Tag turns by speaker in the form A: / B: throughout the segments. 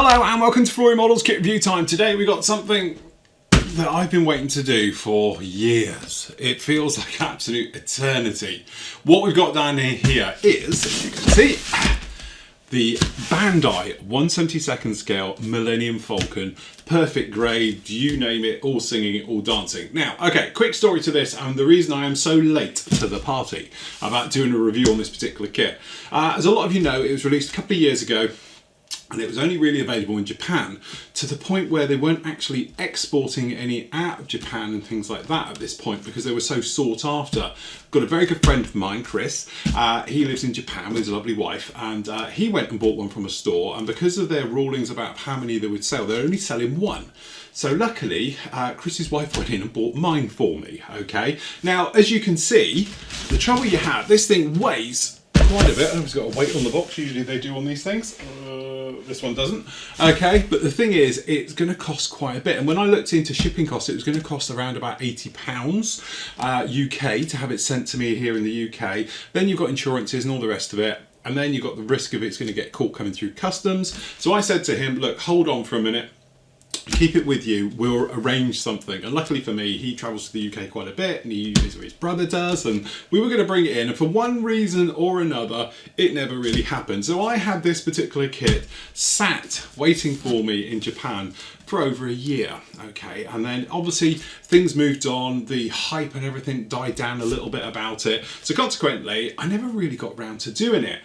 A: Hello and welcome to Flory Models Kit Review Time. Today we got something that I've been waiting to do for years. It feels like absolute eternity. What we've got down here is, as you can see, the Bandai 1/72 scale Millennium Falcon. Perfect grade, you name it, all singing, all dancing. Now, okay, quick story to this, and the reason I am so late to the party about doing a review on this particular kit. As a lot of you know, it was released a couple of years ago, and it was only really available in Japan, to the point where they weren't actually exporting any out of Japan and things like that at this point because they were so sought after. Got a very good friend of mine, Chris. He lives in Japan with his lovely wife, and he went and bought one from a store, and because of their rulings about how many they would sell, they're only selling one. So luckily, Chris's wife went in and bought mine for me, okay? Now, as you can see, the trouble you have, this thing weighs quite a bit. I've got a weight on the box, usually they do on these things. This one doesn't. Okay, but the thing is, it's going to cost quite a bit. And when I looked into shipping costs, it was going to cost around about £80 UK to have it sent to me here in the UK. Then you've got insurances and all the rest of it. And then you've got the risk of it's going to get caught coming through customs. So I said to him, look, hold on for a minute. Keep it with you, we'll arrange something. And luckily for me, he travels to the UK quite a bit, and he uses his brother does, and we were going to bring it in, and for one reason or another, it never really happened. So I had this particular kit sat waiting for me in Japan for over a year, okay? And then obviously things moved on, the hype and everything died down a little bit about it, so consequently I never really got round to doing it.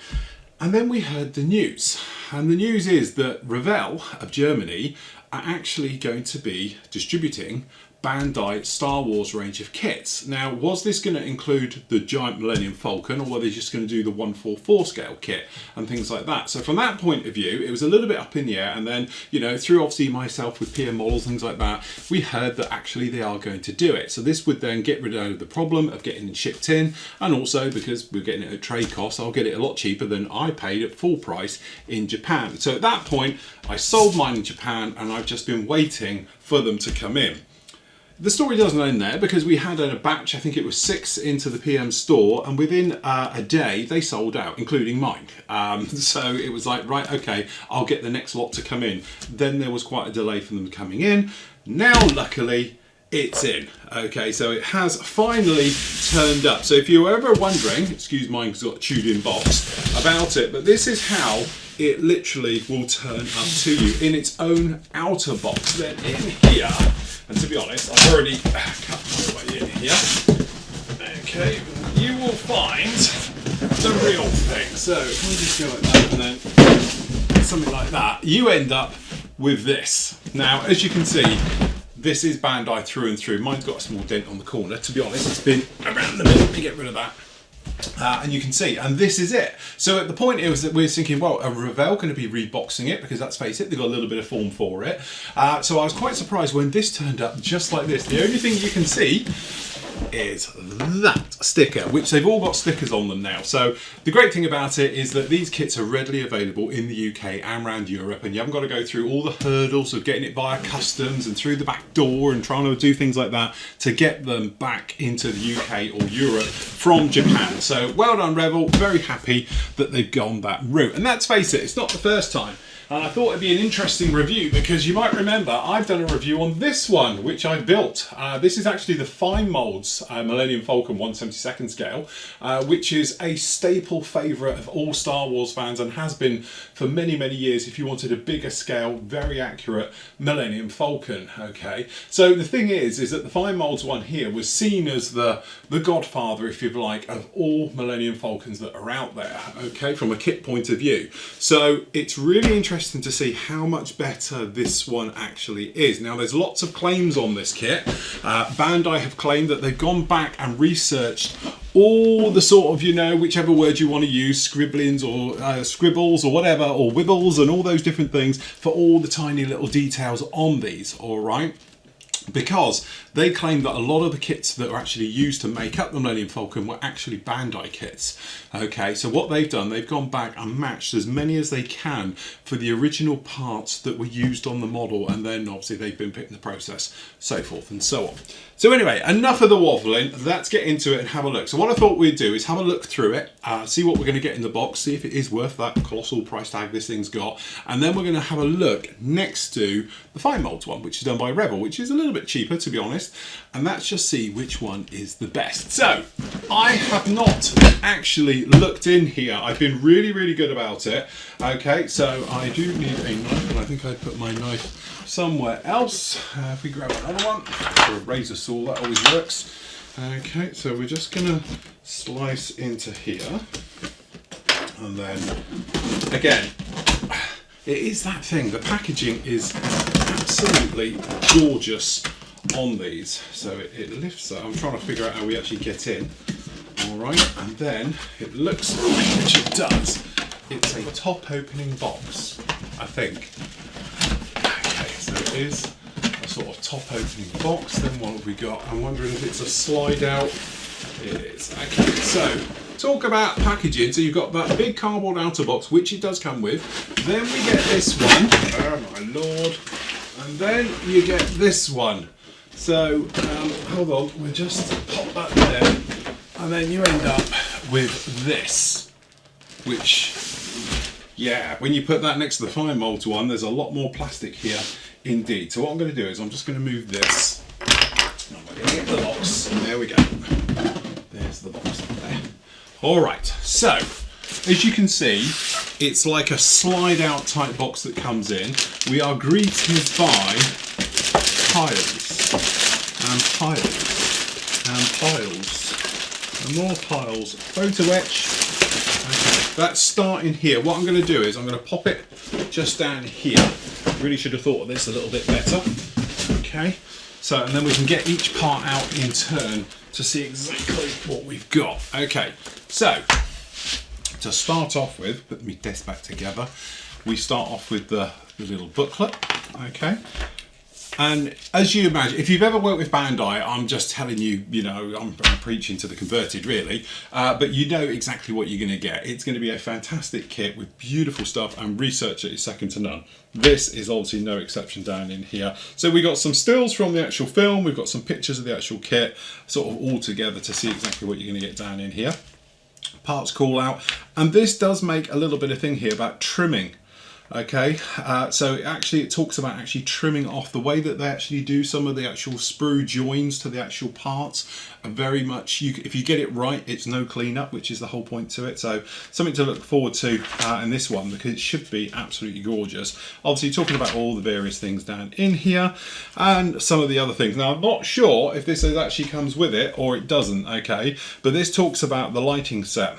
A: And then we heard the news, and the news is that Revell of Germany are actually going to be distributing Bandai Star Wars range of kits. Now, was this going to include the giant Millennium Falcon, or were they just going to do the 1/44 scale kit and things like that? So from that point of view, it was a little bit up in the air, and then, you know, through obviously myself with PM models, things like that, we heard that actually they are going to do it. So this would then get rid of the problem of getting it shipped in, and also because we're getting it at trade cost, I'll get it a lot cheaper than I paid at full price in Japan. So at that point, I sold mine in Japan, and I've just been waiting for them to come in. The story doesn't end there, because we had a batch, I think it was 6 into the PM store, and within a day they sold out, including mine. So it was like, right, okay, I'll get the next lot to come in. Then there was quite a delay for them coming in. Now, luckily, it's in. Okay, so it has finally turned up. So if you were ever wondering, excuse mine because it's got a chewed in box, about it, but this is how it literally will turn up to you in its own outer box. Then in here, and to be honest, I've already cut my way in here. Okay, you will find the real thing. So if we just go like that and then something like that, you end up with this. Now, as you can see, this is Bandai through and through. Mine's got a small dent on the corner, to be honest. It's been around the middle. Let me get rid of that. And you can see, and this is it. So at the point it was that we're thinking, well, are Revell going to be reboxing it? Because let's face it, they've got a little bit of form for it. So I was quite surprised when this turned up just like this. The only thing you can see is that sticker, which they've all got stickers on them now. So the great thing about it is that these kits are readily available in the UK and around Europe, and you haven't got to go through all the hurdles of getting it via customs and through the back door and trying to do things like that to get them back into the UK or Europe from Japan. So well done, Revell. Very happy that they've gone that route. And let's face it, it's not the first time. And I thought it'd be an interesting review, because you might remember I've done a review on this one, which I built. This is actually the Fine Molds Millennium Falcon 1/72 scale, which is a staple favourite of all Star Wars fans, and has been for many, many years if you wanted a bigger scale, very accurate Millennium Falcon. Okay, so the thing is that the Fine Molds one here was seen as the godfather, if you like, of all Millennium Falcons that are out there, okay, from a kit point of view. So it's really interesting to see how much better this one actually is. Now, there's lots of claims on this kit. Bandai have claimed that they've gone back and researched all the sort of, you know, whichever word you want to use, scribblings or scribbles or whatever, or wibbles and all those different things for all the tiny little details on these, all right? because they claim that a lot of the kits that are actually used to make up the Millennium Falcon were actually Bandai kits. Okay, so what they've done, they've gone back and matched as many as they can for the original parts that were used on the model, and then obviously they've been put in the process, so forth and so on. So anyway, enough of the waffling, let's get into it and have a look. So what I thought we'd do is have a look through it, see what we're going to get in the box, see if it is worth that colossal price tag this thing's got, and then we're going to have a look next to the fine molds one, which is done by Rebel, which is a little bit cheaper to be honest, and let's just see which one is the best. So I have not actually looked in here. I've been really good about it. Okay, so I do need a knife, and I think I put my knife somewhere else. If we grab another one, or a razor saw, that always works. Okay, so we're just gonna slice into here, and then again, it is that thing, the packaging is absolutely gorgeous on these. So it lifts up. I'm trying to figure out how we actually get in. All right, and then it looks like, which it does, it's a top opening box, I think. Okay, so it is a sort of top opening box. Then what have we got? I'm wondering if it's a slide out. It is. Okay, so talk about packaging. So you've got that big cardboard outer box, which it does come with. Then we get this one. Oh my lord. And then you get this one. So hold on, we'll just pop that there. And then you end up with this, which, yeah, when you put that next to the fine mold one, there's a lot more plastic here indeed. So what I'm going to do is I'm just going to move this. I'm going to get the box. There we go. There's the box there. All right, so as you can see, it's like a slide out type box that comes in. We are greeted by piles and piles and piles. And more piles. Photo etch. Okay, that's starting here. What I'm going to do is I'm going to pop it just down here. Really should have thought of this a little bit better. Okay, so and then we can get each part out in turn to see exactly what we've got. Okay, so to start off with, put my desk back together, we start off with the little booklet. Okay. And as you imagine, if you've ever worked with Bandai, I'm just telling you, you know, I'm preaching to the converted really, but you know exactly what you're going to get. It's going to be a fantastic kit with beautiful stuff, and research that is second to none. This is obviously no exception down in here. So we got some stills from the actual film, we've got some pictures of the actual kit, sort of all together to see exactly what you're going to get down in here. Parts call out, and this does make a little bit of thing here about trimming. Okay, so actually it talks about actually trimming off the way that they actually do some of the actual sprue joins to the actual parts. Are very much, if you get it right, it's no cleanup, which is the whole point to it. So something to look forward to in this one, because it should be absolutely gorgeous. Obviously talking about all the various things down in here and some of the other things. Now I'm not sure if this actually comes with it or it doesn't, okay, but this talks about the lighting set.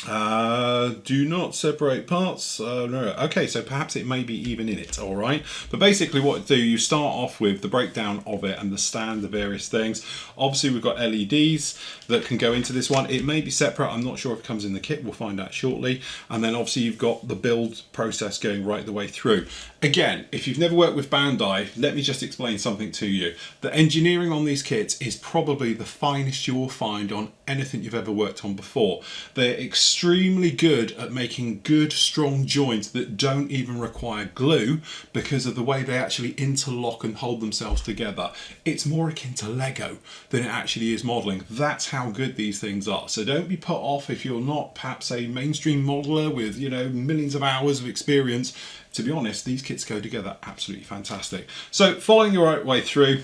A: Do not separate parts. No. Okay, so perhaps it may be even in it, all right? But basically what to do, you start off with the breakdown of it and the stand, the various things. Obviously we've got LEDs that can go into this one. It may be separate. I'm not sure if it comes in the kit. We'll find out shortly. And then obviously you've got the build process going right the way through. Again, if you've never worked with Bandai, let me just explain something to you. The engineering on these kits is probably the finest you will find on anything you've ever worked on before. They're extremely good at making good, strong joints that don't even require glue because of the way they actually interlock and hold themselves together. It's more akin to Lego than it actually is modelling. That's how good these things are. So don't be put off if you're not perhaps a mainstream modeller with, you know, millions of hours of experience. To be honest, these kits go together absolutely fantastic. So following your right way through,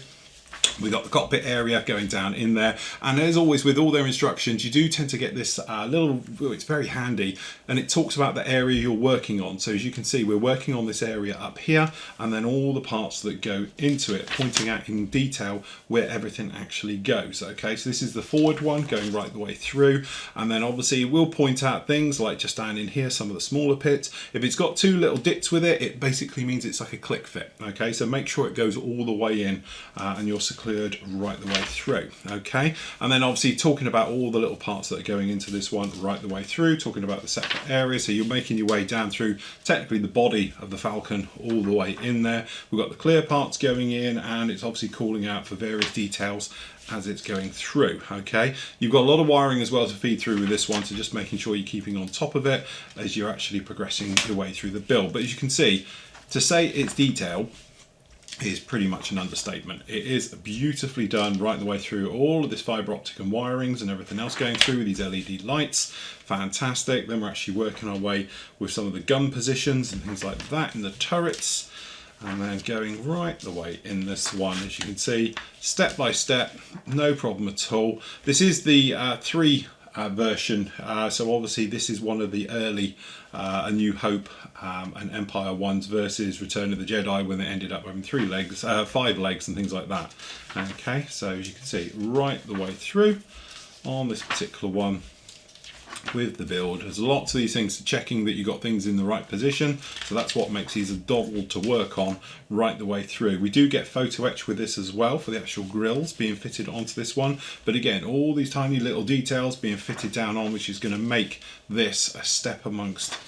A: we got the cockpit area going down in there, and as always with all their instructions, you do tend to get this little, it's very handy, and it talks about the area you're working on. So as you can see, we're working on this area up here, and then all the parts that go into it, pointing out in detail where everything actually goes. Okay, so this is the forward one going right the way through, and then obviously we'll point out things like just down in here, some of the smaller pits. If it's got two little dits with it, it basically means it's like a click fit. Okay, so make sure it goes all the way in, and you'll secured right the way through. Okay, and then obviously talking about all the little parts that are going into this one right the way through, talking about the separate areas. So you're making your way down through technically the body of the Falcon all the way in there. We've got the clear parts going in, and it's obviously calling out for various details as it's going through. Okay, you've got a lot of wiring as well to feed through with this one, so just making sure you're keeping on top of it as you're actually progressing your way through the build. But as you can see, to say it's detailed is pretty much an understatement. It is beautifully done right the way through, all of this fibre optic and wirings and everything else going through with these LED lights. Fantastic. Then we're actually working our way with some of the gun positions and things like that in the turrets, and then going right the way in this one, as you can see, step by step, no problem at all. This is the 3 version, so obviously this is one of the early A New Hope and Empire ones versus Return of the Jedi, when they ended up having 5 legs and things like that. Okay, so as you can see right the way through on this particular one with the build. There's lots of these things, checking that you got things in the right position, so that's what makes these a doddle to work on right the way through. We do get photo etch with this as well for the actual grills being fitted onto this one, but again, all these tiny little details being fitted down on, which is going to make this a step amongst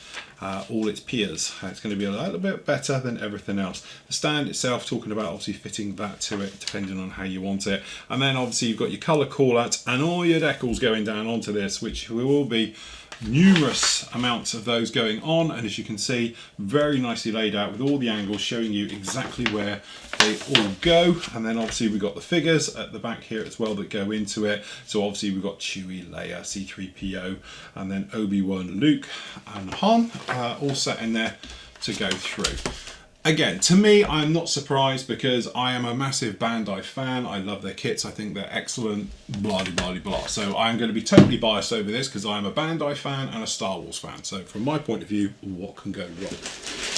A: all its peers. It's going to be a little bit better than everything else. The stand itself, talking about obviously fitting that to it depending on how you want it, and then obviously you've got your colour callouts and all your decals going down onto this, which will be numerous amounts of those going on, and as you can see, very nicely laid out with all the angles showing you exactly where they all go. And then obviously we've got the figures at the back here as well that go into it. So obviously we've got Chewie, Leia, C-3PO, and then Obi-Wan, Luke and Han all set in there to go through. Again, to me, I'm not surprised because I am a massive Bandai fan. I love their kits. I think they're excellent, blah, blah, blah, blah. So I'm going to be totally biased over this because I'm a Bandai fan and a Star Wars fan. So from my point of view, what can go wrong?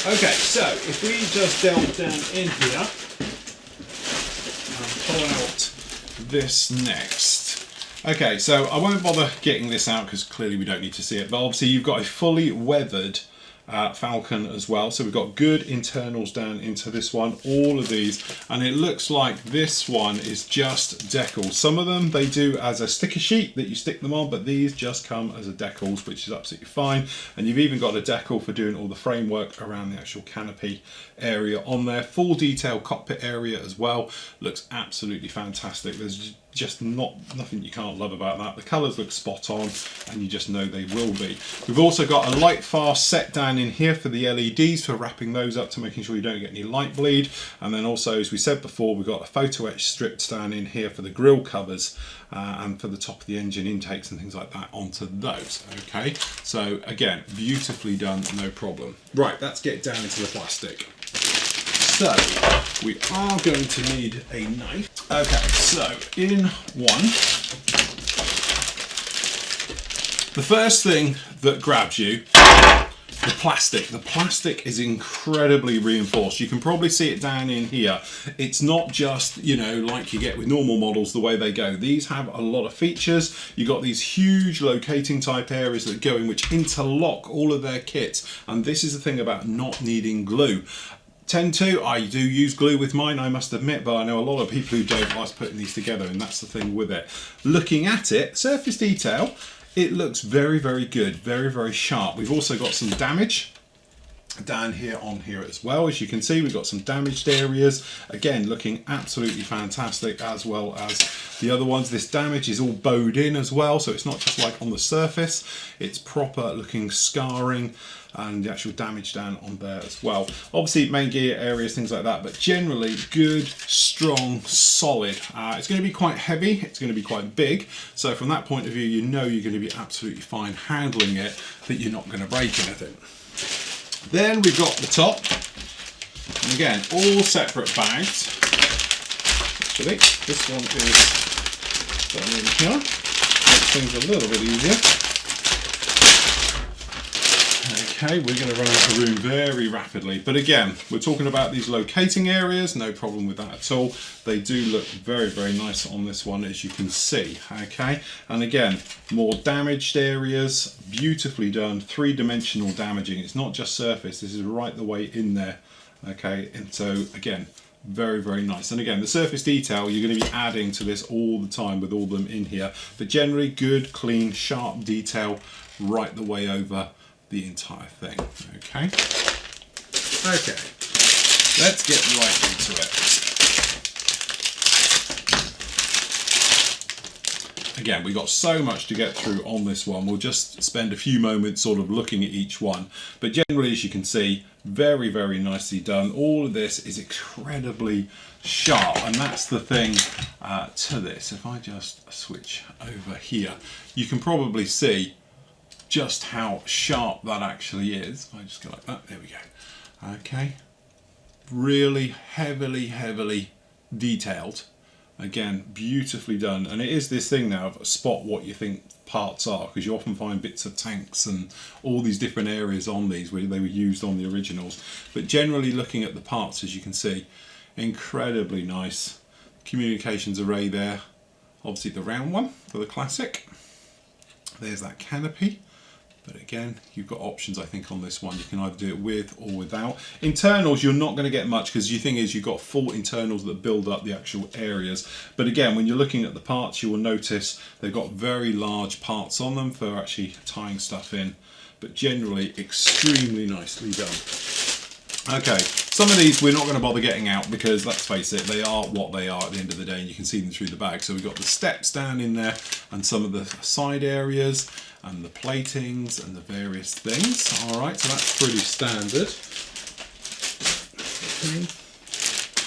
A: Okay, so if we just delve down in here and pull out this next. Okay, so I won't bother getting this out because clearly we don't need to see it. But obviously you've got a fully weathered Falcon as well, so we've got good internals down into this one, all of these, and it looks like this one is just decals. Some of them they do as a sticker sheet that you stick them on, but these just come as a decals, which is absolutely fine. And you've even got a decal for doing all the framework around the actual canopy area on there. Full detail cockpit area as well, looks absolutely fantastic. There's just nothing you can't love about that. The colours look spot on, and you just know they will be. We've also got a light fast set down in here for the LEDs, for wrapping those up to making sure you don't get any light bleed. And then also, as we said before, we've got a photo etch strips down in here for the grill covers and for the top of the engine intakes and things like that onto those. Okay, so again, beautifully done, no problem. Right, let's get down into the plastic. So we are going to need a knife. Okay, so in one, the first thing that grabs you, the plastic. The plastic is incredibly reinforced. You can probably see it down in here. It's not just, you know, like you get with normal models, the way they go. These have a lot of features. You've got these huge locating type areas that go in, which interlock all of their kits. And this is the thing about not needing glue. I do use glue with mine, I must admit, but I know a lot of people who don't like putting these together, and that's the thing with it. Looking at it, surface detail, it looks very, very good, very, very sharp. We've also got some damage down here on here as well. As you can see, we've got some damaged areas, again looking absolutely fantastic, as well as the other ones. This damage is all bowed in as well, so it's not just like on the surface, it's proper looking scarring and the actual damage down on there as well. Obviously main gear areas, things like that, but generally good, strong, solid. It's going to be quite heavy, it's going to be quite big, so from that point of view, you know you're going to be absolutely fine handling it, that you're not going to break anything. Then we've got the top, and again, all separate bags. Actually, this one is done in here, makes things a little bit easier. Okay, we're going to run out of room very rapidly, but again, we're talking about these locating areas, no problem with that at all. They do look very, very nice on this one, as you can see. Okay, and again, more damaged areas, beautifully done, three-dimensional damaging. It's not just surface, this is right the way in there. Okay, and so again, Very, very nice. And again, the surface detail, you're going to be adding to this all the time with all of them in here. But generally good, clean, sharp detail right the way over the entire thing. Okay. Okay. Let's get right into it. Again, we've got so much to get through on this one. We'll just spend a few moments sort of looking at each one. But generally, as you can see, very, very nicely done. All of this is incredibly sharp, and that's the thing to this. If I just switch over here, you can probably see just how sharp that actually is. If I just go like that, there we go. Okay, really heavily detailed. Again, beautifully done. And it is this thing now of spot what you think parts are, because you often find bits of tanks and all these different areas on these where they were used on the originals. But generally looking at the parts, as you can see, incredibly nice. Communications array there. Obviously the round one for the classic. There's that canopy. But again, you've got options, I think, on this one. You can either do it with or without. Internals, you're not going to get much, because the thing is you've got full internals that build up the actual areas. But again, when you're looking at the parts, you will notice they've got very large parts on them for actually tying stuff in. But generally, extremely nicely done. Okay, some of these we're not going to bother getting out, because let's face it, they are what they are at the end of the day, and you can see them through the bag. So we've got the steps down in there and some of the side areas and the platings and the various things. All right, so that's pretty standard. Okay.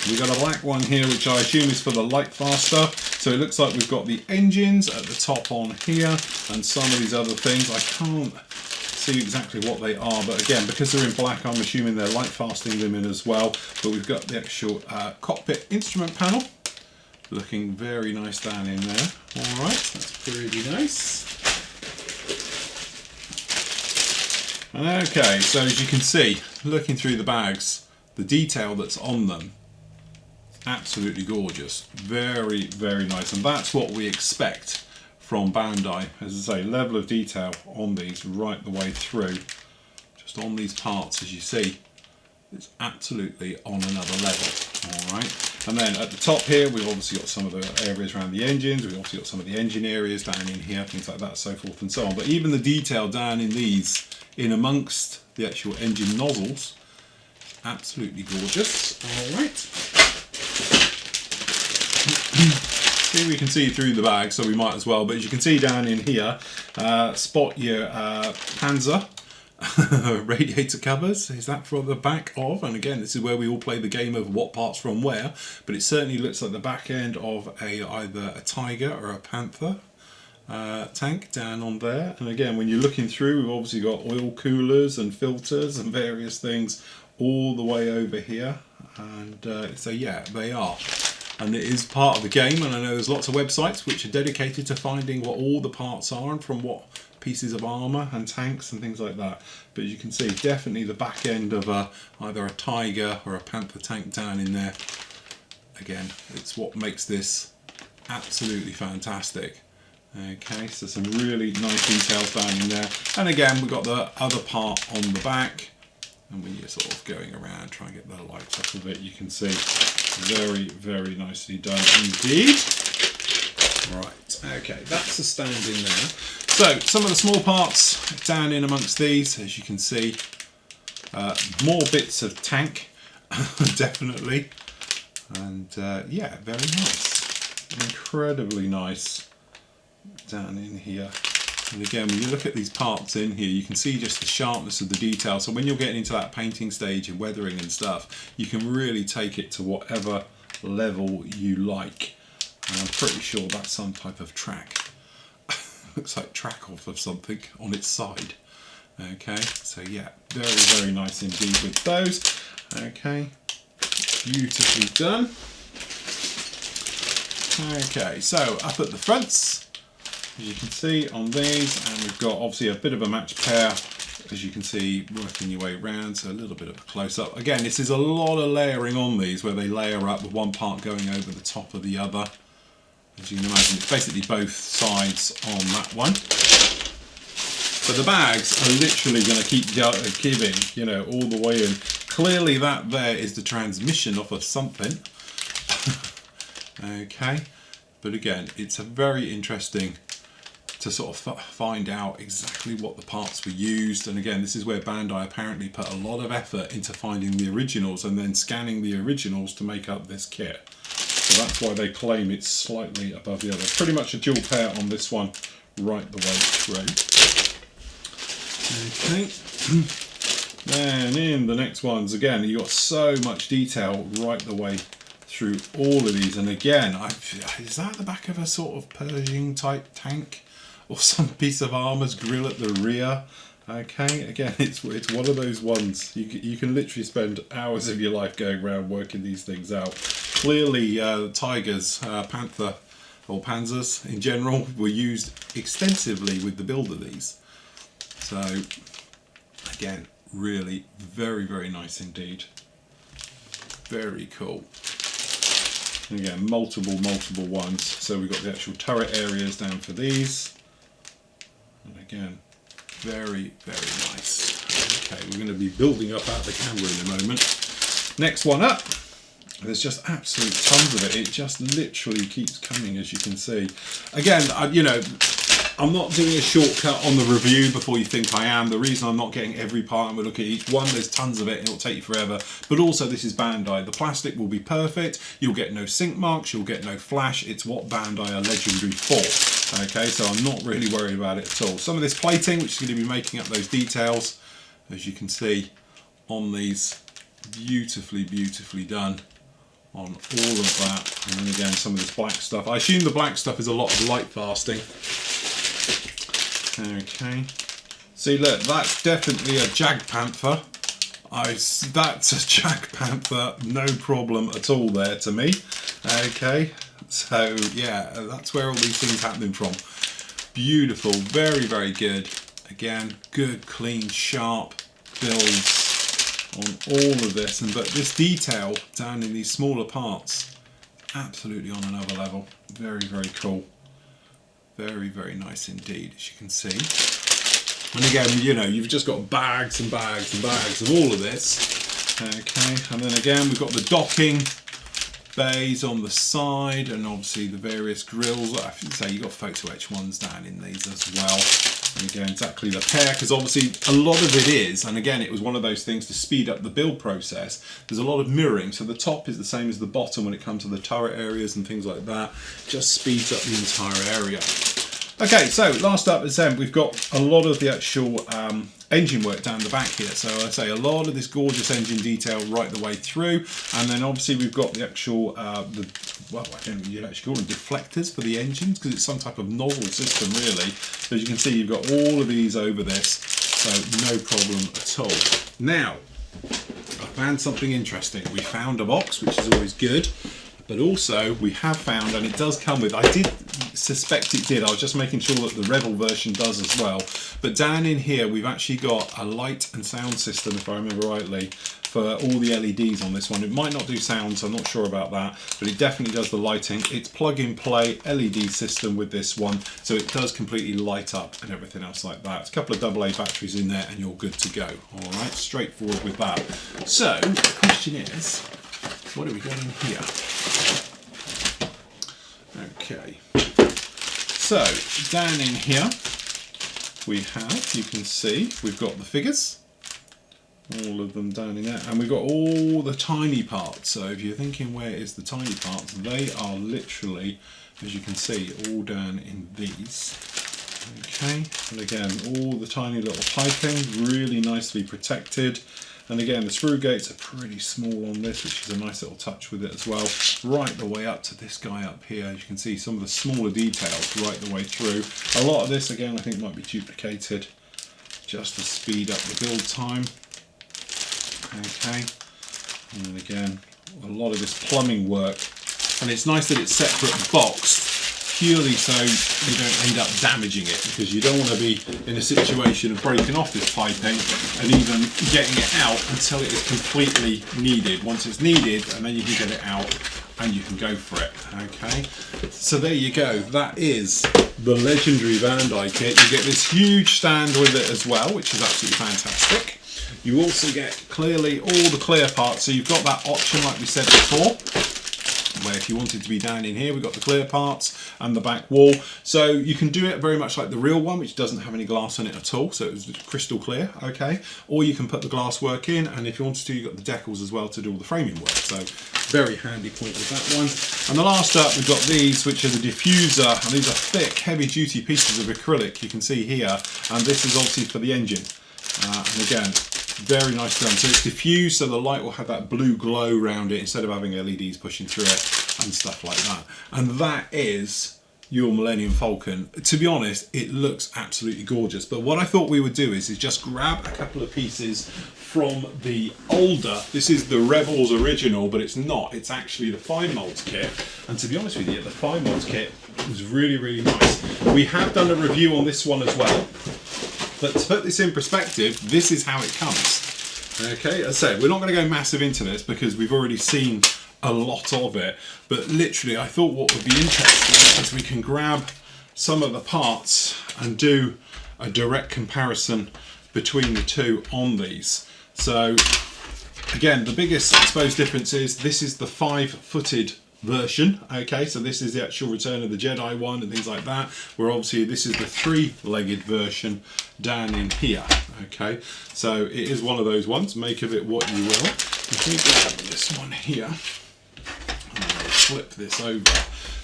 A: We've got a black one here, which I assume is for the light faster. So it looks like we've got the engines at the top on here and some of these other things. I can't see exactly what they are, but again, because they're in black, I'm assuming they're light fasting them in as well. But we've got the actual cockpit instrument panel, looking very nice down in there. All right, that's pretty nice. Okay, so as you can see, looking through the bags, the detail that's on them, absolutely gorgeous. Very, very nice. And that's what we expect from Bandai. As I say, level of detail on these right the way through. Just on these parts, as you see, it's absolutely on another level. All right. And then at the top here, we've obviously got some of the areas around the engines. We've obviously got some of the engine areas down in here, things like that, so forth and so on. But even the detail down in these, in amongst the actual engine nozzles, absolutely gorgeous. All right. Here we can see through the bag, so we might as well. But as you can see down in here, spot your Panzer radiator covers. Is that for the back of? And again, this is where we all play the game of what parts from where. But it certainly looks like the back end of either a Tiger or a Panther tank down on there. And again, when you're looking through, we've obviously got oil coolers and filters and various things all the way over here. And so yeah, they are. And it is part of the game, and I know there's lots of websites which are dedicated to finding what all the parts are and from what pieces of armour and tanks and things like that. But as you can see, definitely the back end of either a Tiger or a Panther tank down in there. Again, it's what makes this absolutely fantastic. Okay, so some really nice details down in there. And again, we've got the other part on the back. And when you're sort of going around, try and get the light up of it, you can see very, very nicely done indeed. Right, okay, that's the stand in there. So, some of the small parts down in amongst these, as you can see, more bits of tank, definitely. And yeah, very nice. Incredibly nice down in here. And again, when you look at these parts in here, you can see just the sharpness of the detail. So when you're getting into that painting stage and weathering and stuff, you can really take it to whatever level you like. And I'm pretty sure that's some type of track. Looks like track off of something on its side. Okay, so yeah, very, very nice indeed with those. Okay, beautifully done. Okay, so up at the fronts, as you can see on these, and we've got obviously a bit of a match pair, as you can see, working your way around, so a little bit of a close-up. Again, this is a lot of layering on these, where they layer up with one part going over the top of the other. As you can imagine, it's basically both sides on that one. But the bags are literally going to keep giving, you know, all the way in. Clearly that there is the transmission off of something. Okay, but again, it's a very interesting to sort of find out exactly what the parts were used. And again, this is where Bandai apparently put a lot of effort into finding the originals and then scanning the originals to make up this kit. So that's why they claim it's slightly above the other. Pretty much a dual pair on this one right the way through. Okay. Then in the next ones, again, you've got so much detail right the way through all of these. And again, is that the back of a sort of Pershing type tank or some piece of armour's grill at the rear? Okay, again, it's one of those ones you can literally spend hours of your life going around working these things out. Clearly tigers, panther or panzers in general were used extensively with the build of these. So again, really very, very nice indeed. Very cool. Again, multiple ones. So we've got the actual turret areas down for these. And again, very, very nice. Okay, we're going to be building up out the camera in a moment. Next one up. There's just absolute tons of it. It just literally keeps coming, as you can see. Again, you know, I'm not doing a shortcut on the review before you think I am. The reason I'm not getting every part and we'll look at each one, there's tons of it and it'll take you forever. But also this is Bandai. The plastic will be perfect. You'll get no sink marks. You'll get no flash. It's what Bandai are legendary for. Okay, so I'm not really worried about it at all. Some of this plating, which is going to be making up those details, as you can see on these, beautifully done on all of that. And then again, some of this black stuff. I assume the black stuff is a lot of light fasting. Okay, see, look, that's definitely a Jag Panther. That's a Jag Panther, no problem at all there to me. Okay, so yeah, that's where all these things happening from. Beautiful, very, very good. Again, good, clean, sharp builds on all of this. But this detail down in these smaller parts, absolutely on another level. Very, very cool. Very, very nice indeed, as you can see. And again, you know, you've just got bags and bags and bags of all of this. Okay, and then again, we've got the docking bays on the side, and obviously the various grills. I should say you've got photo etch ones down in these as well. And again, exactly the pair, because obviously a lot of it is, and again, it was one of those things to speed up the build process. There's a lot of mirroring, so the top is the same as the bottom when it comes to the turret areas and things like that. Just speeds up the entire area. Okay, so last up is we've got a lot of the actual engine work down the back here. So I say a lot of this gorgeous engine detail right the way through, and then obviously we've got the actual well, I don't know, you'd actually call them deflectors for the engines, because it's some type of nozzle system really. As you can see, you've got all of these over this, so no problem at all. Now, I found something interesting. We found a box, which is always good, but also we have found, and it does come with, I did suspect it did, I was just making sure that the Revel version does as well, but down in here we've actually got a light and sound system, if I remember rightly, for all the LEDs on this one. It might not do sound, so I'm not sure about that, but it definitely does the lighting. It's plug-and-play LED system with this one, so it does completely light up and everything else like that. It's a couple of AA batteries in there and you're good to go. All right, straightforward with that. So the question is, what do we got in here? Okay, so down in here we have, you can see, we've got the figures, all of them down in there, and we've got all the tiny parts. So if you're thinking where is the tiny parts, they are literally, as you can see, all down in these. Okay, and again, all the tiny little piping, really nicely protected. And again, the screw gates are pretty small on this, which is a nice little touch with it as well. Right the way up to this guy up here, as you can see, some of the smaller details right the way through. A lot of this, again, I think might be duplicated just to speed up the build time. Okay, and then again, a lot of this plumbing work. And it's nice that it's separate boxed, purely so you don't end up damaging it, because you don't want to be in a situation of breaking off this piping and even getting it out until it is completely needed. Once it's needed, and then you can get it out and you can go for it. Okay, so there you go. That is the legendary Bandai kit. You get this huge stand with it as well, which is absolutely fantastic. You also get clearly all the clear parts, so you've got that option like we said before, where if you wanted to be down in here, we've got the clear parts and the back wall. So you can do it very much like the real one, which doesn't have any glass on it at all, so it's crystal clear, okay? Or you can put the glass work in, and if you wanted to, you've got the decals as well to do all the framing work. So very handy point with that one. And the last up, we've got these, which are the diffuser, and these are thick, heavy-duty pieces of acrylic, you can see here, and this is obviously for the engine. And again, very nice done. So it's diffused, so the light will have that blue glow around it instead of having LEDs pushing through it and stuff like that. And that is your Millennium Falcon. To be honest, it looks absolutely gorgeous. But what I thought we would do is just grab a couple of pieces from the older, this is the Rebels original, but it's not, it's actually the fine molds kit. And to be honest with you, the fine molds kit was really, really nice. We have done a review on this one as well. But to put this in perspective, this is how it comes. Okay, as I said, we're not going to go massive into this because we've already seen a lot of it. But literally, I thought what would be interesting is we can grab some of the parts and do a direct comparison between the two on these. So, again, the biggest, I suppose, difference is this is the 5-footed version. Okay, so this is the actual Return of the Jedi one and things like that, where obviously this is the 3-legged version down in here. Okay, so it is one of those ones, make of it what you will. If we grab this one here and I'll flip this over.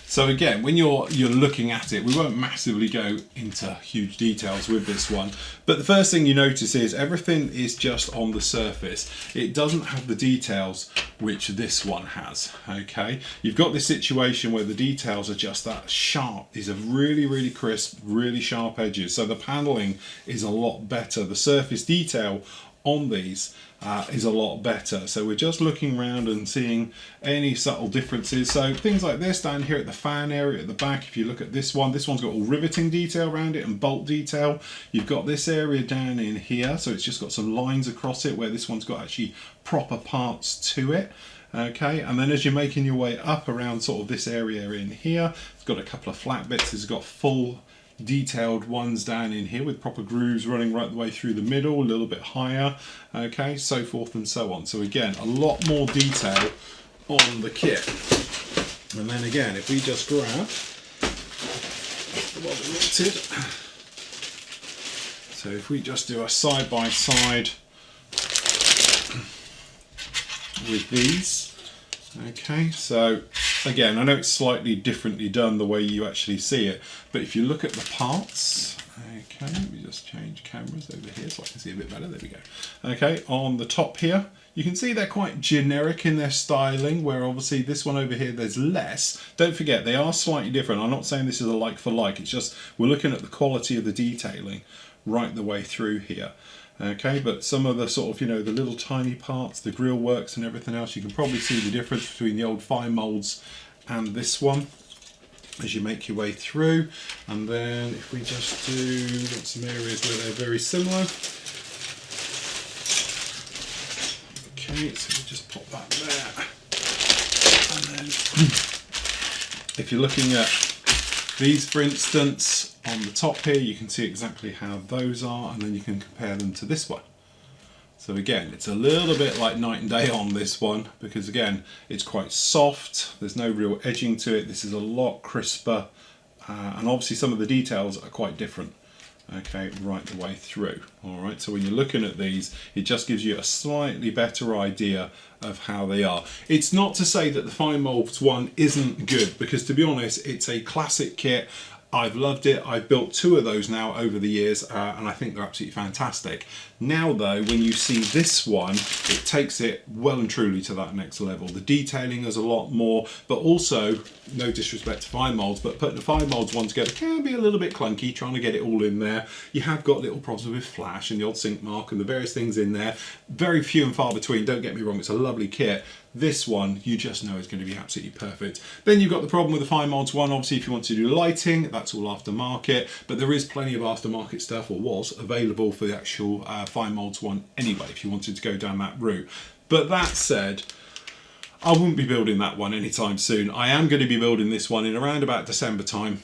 A: So again, when you're looking at it, we won't massively go into huge details with this one, but the first thing you notice is everything is just on the surface. It doesn't have the details which this one has, okay? You've got this situation where the details are just that sharp. These are really, really crisp, really sharp edges. So the paneling is a lot better. The surface detail on these is a lot better. So we're just looking around and seeing any subtle differences. So things like this down here at the fan area at the back, if you look at this one's got all riveting detail around it and bolt detail. You've got this area down in here, so it's just got some lines across it, where this one's got actually proper parts to it. Okay, and then as you're making your way up around sort of this area in here, it's got a couple of flat bits. It's got full detailed ones down in here with proper grooves running right the way through the middle, a little bit higher, okay, so forth and so on. So again, a lot more detail on the kit. And then again, if we just grab what we wanted, so if we just do a side by side with these, okay, so again, I know it's slightly differently done the way you actually see it, but if you look at the parts, okay, let me just change cameras over here so I can see a bit better, there we go. Okay, on the top here, you can see they're quite generic in their styling, where obviously this one over here, there's less. Don't forget, they are slightly different. I'm not saying this is a like for like, it's just we're looking at the quality of the detailing right the way through here. Okay, but some of the sort of, you know, the little tiny parts, the grill works and everything else, you can probably see the difference between the old fine molds and this one as you make your way through. And then if we just do some areas where they're very similar. Okay, so we just pop that there. And then if you're looking at these, for instance, on the top here, you can see exactly how those are, and then you can compare them to this one. So again, it's a little bit like night and day on this one, because again, it's quite soft, there's no real edging to it, this is a lot crisper, and obviously some of the details are quite different, okay, right the way through. Alright, so when you're looking at these, it just gives you a slightly better idea of how they are. It's not to say that the fine molds one isn't good, because to be honest, it's a classic kit. I've loved it. I've built 2 of those now over the years, and I think they're absolutely fantastic. Now though, when you see this one, it takes it well and truly to that next level. The detailing is a lot more, but also, no disrespect to fine molds, but putting the fine molds one together can be a little bit clunky, trying to get it all in there. You have got little problems with flash and the odd sink mark and the various things in there. Very few and far between, don't get me wrong, it's a lovely kit. This one, you just know is going to be absolutely perfect. Then you've got the problem with the fine molds one. Obviously, if you want to do lighting, that's all aftermarket, but there is plenty of aftermarket stuff, or was available for the actual fine molds one anyway, if you wanted to go down that route. But that said, I wouldn't be building that one anytime soon. I am going to be building this one in around about December time.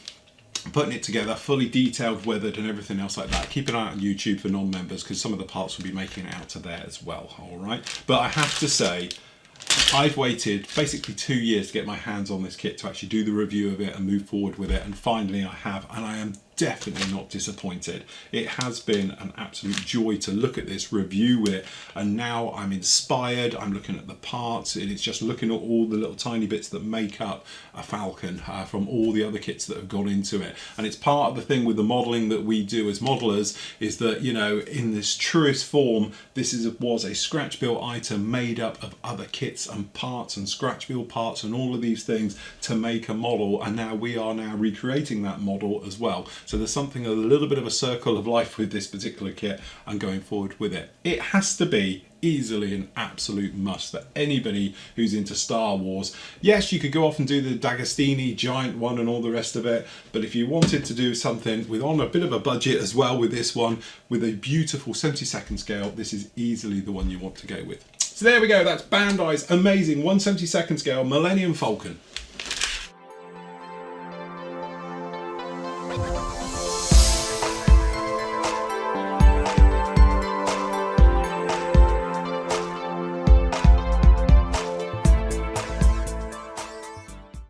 A: putting it together, fully detailed, weathered and everything else like that. Keep an eye out on YouTube for non-members because some of the parts will be making it out to there as well, all right? But I have to say, I've waited basically 2 years to get my hands on this kit to actually do the review of it and move forward with it, and finally I have, and I am definitely not disappointed. It has been an absolute joy to look at this, review it, and now I'm inspired. I'm looking at the parts, and it's just looking at all the little tiny bits that make up a Falcon from all the other kits that have gone into it. And it's part of the thing with the modelling that we do as modelers, is that, you know, in this truest form, this was a scratch built item made up of other kits and parts and scratch built parts and all of these things to make a model, and now we are now recreating that model as well. So there's something, a little bit of a circle of life with this particular kit and going forward with it. It has to be easily an absolute must for anybody who's into Star Wars. Yes, you could go off and do the D'Agostini giant one and all the rest of it, but if you wanted to do something with on a bit of a budget as well with this one, with a beautiful 72nd scale, this is easily the one you want to go with. So there we go, that's Bandai's amazing 1/72nd scale Millennium Falcon.